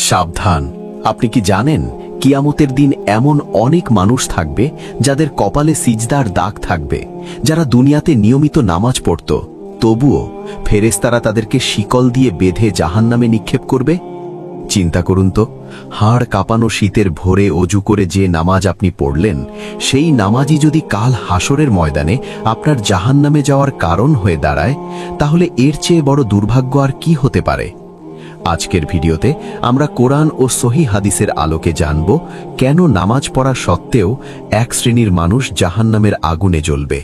সাবধান, আপনি কি জানেন কিয়ামতের দিন এমন অনেক মানুষ থাকবে যাদের কপালে সিজদার দাগ থাকবে, যারা দুনিয়াতে নিয়মিত নামাজ পড়ত, তবুও ফেরেশতারা তাদেরকে শিকল দিয়ে বেঁধে জাহান্নামে নিক্ষেপ করবে। চিন্তা করুন তো, হাড় কাঁপানো শীতের ভোরে অজু করে যে নামাজ আপনি পড়লেন, সেই নামাজই যদি কাল হাসরের ময়দানে আপনার জাহান্নামে যাওয়ার কারণ হয়ে দাঁড়ায়, তাহলে এর চেয়ে বড় দুর্ভাগ্য আর কি হতে পারে। আজকের ভিডিওতে আমরা কোরআন ও সহিহ হাদিসের আলোকে জানব কেন নামাজ পড়া সত্ত্বেও এক শ্রেণীর মানুষ জাহান্নামের আগুনে জ্বলবে।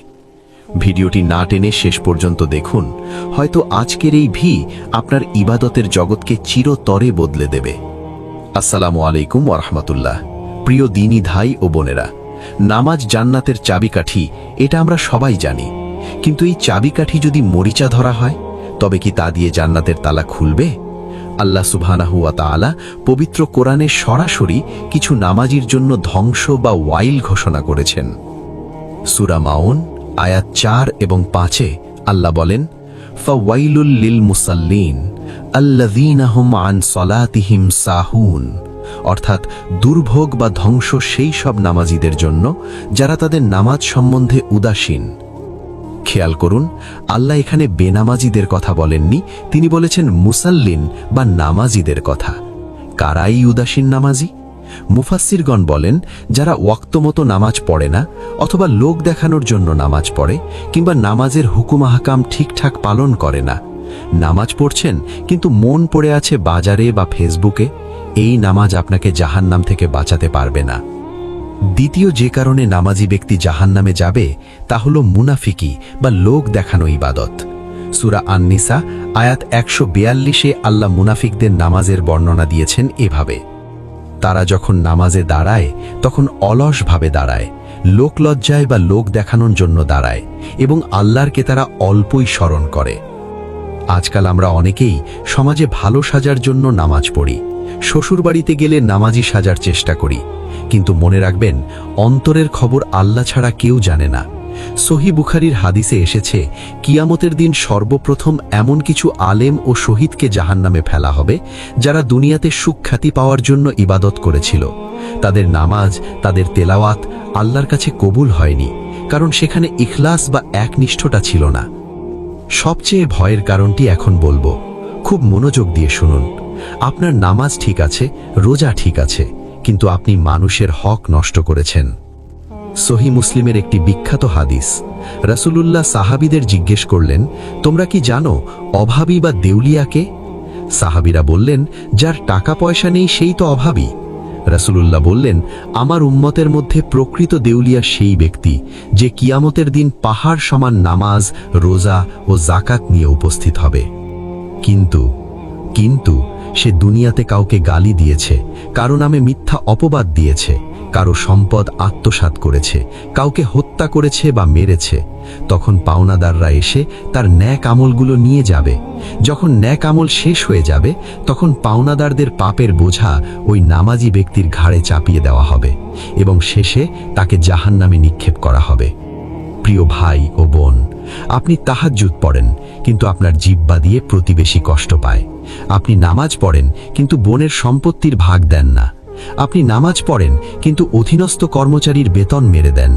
ভিডিওটি না টেনে শেষ পর্যন্ত দেখুন, হয়তো আজকের এই আপনার ইবাদতের জগৎকে চিরতরে বদলে দেবে। আসসালামু আলাইকুম ওয়া রাহমাতুল্লাহ। প্রিয় দ্বীনী ভাই ও বোনেরা, নামাজ জান্নাতের চাবিকাঠি, এটা আমরা সবাই জানি। কিন্তু এই চাবিকাঠি যদি মরিচা ধরা হয়, তবে কি তা দিয়ে জান্নাতের তালা খুলবে? আল্লাহ সুবহানাহু ওয়া তাআলা পবিত্র কোরআনে সরাসরি কিছু নামাজির জন্য ধ্বংস বা ওয়াইল ঘোষণা করেছেন। সূরা মাউন আয়াত 4 এবং 5-এ আল্লাহ বলেন, ফাওয়াইলুল লিল মুসাল্লিন আল্লাযীনা হুম আন সলাতিহিম সাহুন, অর্থাৎ দুর্ভোগ বা ধ্বংস সেই সব নামাজীদের জন্য যারা তাদের নামাজ সম্বন্ধে উদাসীন। খেয়াল করুন, আল্লাহ এখানে বেনামাজিদের কথা বলেননি, তিনি বলেছেন মুসাল্লিন বা নামাজিদের কথা। কারাই উদাসীন নামাজি? মুফাসসিরগণ বলেন, যারা ওয়াক্তমতো নামাজ পড়ে না, অথবা লোক দেখানোর জন্য নামাজ পড়ে, কিংবা নামাজের হুকুম আহকাম ঠিকঠাক পালন করে না। নামাজ পড়ছেন কিন্তু মন পড়ে আছে বাজারে বা ফেসবুকে, এই নামাজ আপনাকে জাহান্নাম থেকে বাঁচাতে পারবে না। দ্বিতীয় যে কারণে নামাজি ব্যক্তি জাহান্নামে যাবে, তা হল মুনাফিকি বা লোক দেখানো ইবাদত। সূরা আন-নিসা আয়াত 142-এ আল্লাহ মুনাফিকদের নামাজের বর্ণনা দিয়েছেন এভাবে, তারা যখন নামাজে দাঁড়ায় তখন অলসভাবে দাঁড়ায়, লোকলজ্জায় বা লোক দেখানোর জন্য দাঁড়ায়, এবং আল্লাহরকে তারা অল্পই স্মরণ করে। আজকাল আমরা অনেকেই সমাজে ভালো সাজার জন্য নামাজ পড়ি, শ্বশুরবাড়িতে গেলে নামাজি সাজার চেষ্টা করি, কিন্তু মনে রাখবেন, অন্তরের খবর আল্লাহ ছাড়া কেউ জানে না। সহিহ বুখারীর হাদিসে এসেছে, কিয়ামতের দিন সর্বপ্রথম এমন কিছু আলেম ও শহীদকে জাহান্নামে ফেলা হবে, যারা দুনিয়াতে সুখ্যাতি পাওয়ার জন্য ইবাদত করেছিল। তাদের নামাজ, তাদের তেলাওয়াত আল্লাহর কাছে কবুল হয়নি, কারণ সেখানে ইখলাস বা একনিষ্ঠতা ছিল না। সবচেয়ে ভয়ের কারণটি এখন বলবো, খুব মনোযোগ দিয়ে শুনুন। আপনার নামাজ ঠিক আছে, রোজা ঠিক আছে, কিন্তু আপনি মানুষের হক নষ্ট করেছেন। সহিহ মুসলিমের একটি বিখ্যাত হাদিস, রাসূলুল্লাহ সাহাবীদের জিজ্ঞেস করলেন, তোমরা কি জানো অভাবী বা দেউলিয়াকে? সাহাবীরা বললেন, যার টাকা পয়সা নেই সেই তো অভাবী। রাসূলুল্লাহ বললেন, আমার উম্মতের মধ্যে প্রকৃত দেউলিয়া সেই ব্যক্তি যে কিয়ামতের দিন পাহাড় সমান নামাজ, রোজা ও যাকাত নিয়ে উপস্থিত হবে, কিন্তু সে দুনিয়াতে কাউকে গালি দিয়েছে, কারো নামে মিথ্যা অপবাদ দিয়েছে, কারো সম্পদ আত্মসাৎ করেছে, কাউকে হত্যা করেছে বা মেরেছে। তখন পাওনাদাররা এসে তার ন্যাক আমলগুলো নিয়ে যাবে। যখন ন্যাক আমল শেষ হয়ে যাবে, তখন পাওনাদারদের পাপের বোঝা ওই নামাজি ব্যক্তির ঘাড়ে চাপিয়ে দেওয়া হবে এবং শেষে তাকে জাহান্নামে নিক্ষেপ করা হবে। প্রিয় ভাই ও বোন, আপনি তাহাজ্জুদ পড়েন, কিন্তু আপনার জিহ্বা দিয়ে প্রতিবেশী কষ্ট পায়। আপনি নামাজ পড়েন কিন্তু বোনের সম্পত্তির ভাগ দেন না। আপনি নামাজ পড়েন কিন্তু অধীনস্থ কর্মচারীর বেতন মেরে দেন।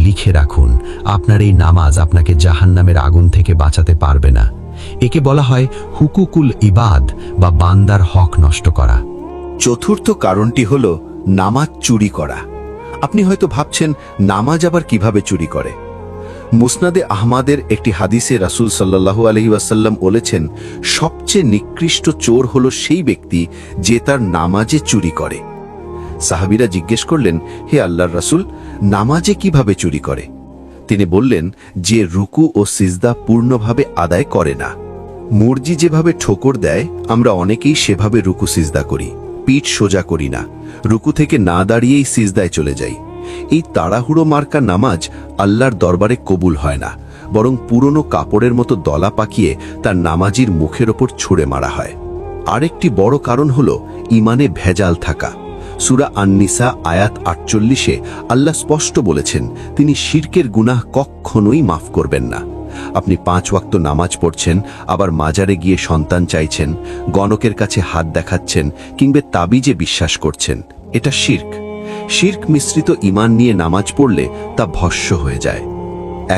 লিখে রাখুন, আপনার এই নামাজ আপনাকে জাহান্নামের আগুন থেকে বাঁচাতে পারবে না। একে বলা হয় হুকুকুল ইবাদ বা বান্দার হক নষ্ট করা। চতুর্থ কারণটি হল নামাজ চুরি করা। আপনি হয়তো ভাবছেন, নামাজ আবার কিভাবে চুরি করে? মুসনাদে আহমাদের একটি হাদিসে রাসূল সাল্লাল্লাহু আলাইহি ওয়াসাল্লাম বলেছেন, সবচেয়ে নিকৃষ্ট চোর হলো সেই ব্যক্তি যে তার নামাজে চুরি করে। সাহাবীরা জিজ্ঞেস করলেন, হে আল্লাহর রাসূল, নামাজে কিভাবে চুরি করে? তিনি বললেন, যে রুকু ও সিজদা পূর্ণভাবে আদায় করে না। মুরজি যেভাবে ঠোকর দেয়, আমরা অনেকেই সেভাবে রুকু সিজদা করি, পিঠ সোজা করি না, রুকু থেকে না দাঁড়িয়েই সিজদায় চলে যাই। এই তাড়াহুড়ো মার্কা নামাজ আল্লাহর দরবারে কবুল হয় না, বরং পুরনো কাপড়ের মতো দলা পাকিয়ে তার নামাজির মুখের ওপর ছুঁড়ে মারা হয়। আরেকটি বড় কারণ হলো ইমানে ভেজাল থাকা। সূরা আন-নিসা আয়াত 48-এ আল্লাহ স্পষ্ট বলেছেন, তিনি শিরকের গুনাহ কখনোই মাফ করবেন না। আপনি 5 ওয়াক্ত নামাজ পড়ছেন, আবার মাজারে গিয়ে সন্তান চাইছেন, গণকের কাছে হাত দেখাচ্ছেন কিংবা তাবিজে বিশ্বাস করছেন। এটা শিরক। শিরক মিশ্রিত ঈমান নিয়ে নামাজ পড়লে তা ভস্য হয়ে যায়।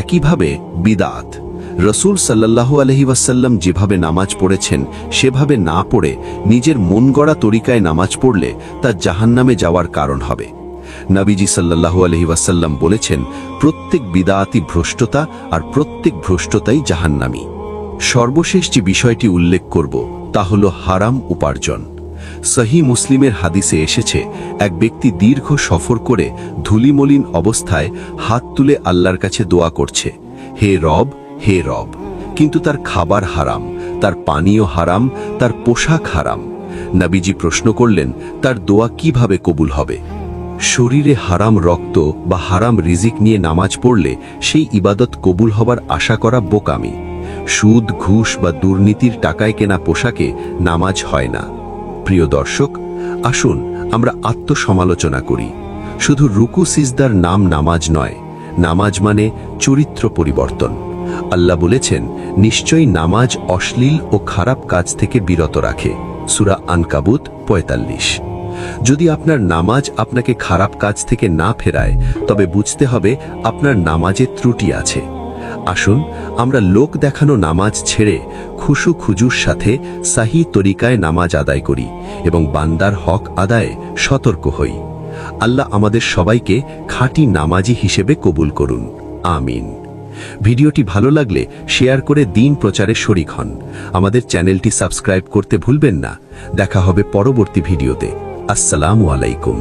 একইভাবে বিদআত। রসূল সাল্লাল্লাহু আলাইহি ওয়াসাল্লাম যেভাবে নামাজ পড়েছেন সেভাবে না পড়ে নিজের মন গড়া তরিকায় নামাজ পড়লে তা জাহান্নামে যাওয়ার কারণ হবে। নবীজি সাল্লাল্লাহু আলাইহি ওয়াসাল্লাম বলেছেন, প্রত্যেক বিদআতি ভ্রষ্টতা, আর প্রত্যেক ভ্রষ্টতাই জাহান্নামী। সর্বশেষ যে বিষয়টি উল্লেখ করব তা হলো হারাম উপার্জন। সহিহ মুসলিমের হাদিসে এসেছে, এক ব্যক্তি দীর্ঘ সফর করে ধুলিমলিন অবস্থায় হাত তুলে আল্লাহর কাছে দোয়া করছে, হে রব, হে রব, কিন্তু তার খাবার হারাম, তার পানীয় হারাম, তার পোশাক হারাম। নবীজি প্রশ্ন করলেন, তার দোয়া কিভাবে কবুল হবে? শরীরে হারাম রক্ত বা হারাম রিজিক নিয়ে নামাজ পড়লে সেই ইবাদত কবুল হবার আশা করা বোকামি। সুদ, ঘুষ বা দুর্নীতির টাকায় কেনা পোশাকে নামাজ হয় না। প্রিয় দর্শক, আসুন আমরা আত্মসমালোচনা করি। শুধু রুকু সিজদার নাম নামাজ নয়, নামাজ মানে চরিত্র পরিবর্তন। আল্লাহ বলেছেন, নিশ্চয়ই নামাজ অশ্লীল ও খারাপ কাজ থেকে বিরত রাখে। সূরা আনকাবুত 45। যদি আপনার নামাজ আপনাকে খারাপ কাজ থেকে না ফেরায়, তবে বুঝতে হবে আপনার নামাজে ত্রুটি আছে। আসুন আমরা লোক দেখানো নামাজ ছেড়ে খুশু খুজুর সাথে সাহি তরিকায় নামাজ আদায় করি এবং বান্দার হক আদায়ে সতর্ক হই। আল্লাহ আমাদের সবাইকে খাঁটি নামাজি হিসেবে কবুল করুন। আমিন। ভিডিওটি ভালো লাগলে শেয়ার করে দ্বীন প্রচারে শরীক হন। আমাদের চ্যানেলটি সাবস্ক্রাইব করতে ভুলবেন না। দেখা হবে পরবর্তী ভিডিওতে। আসসালামু আলাইকুম।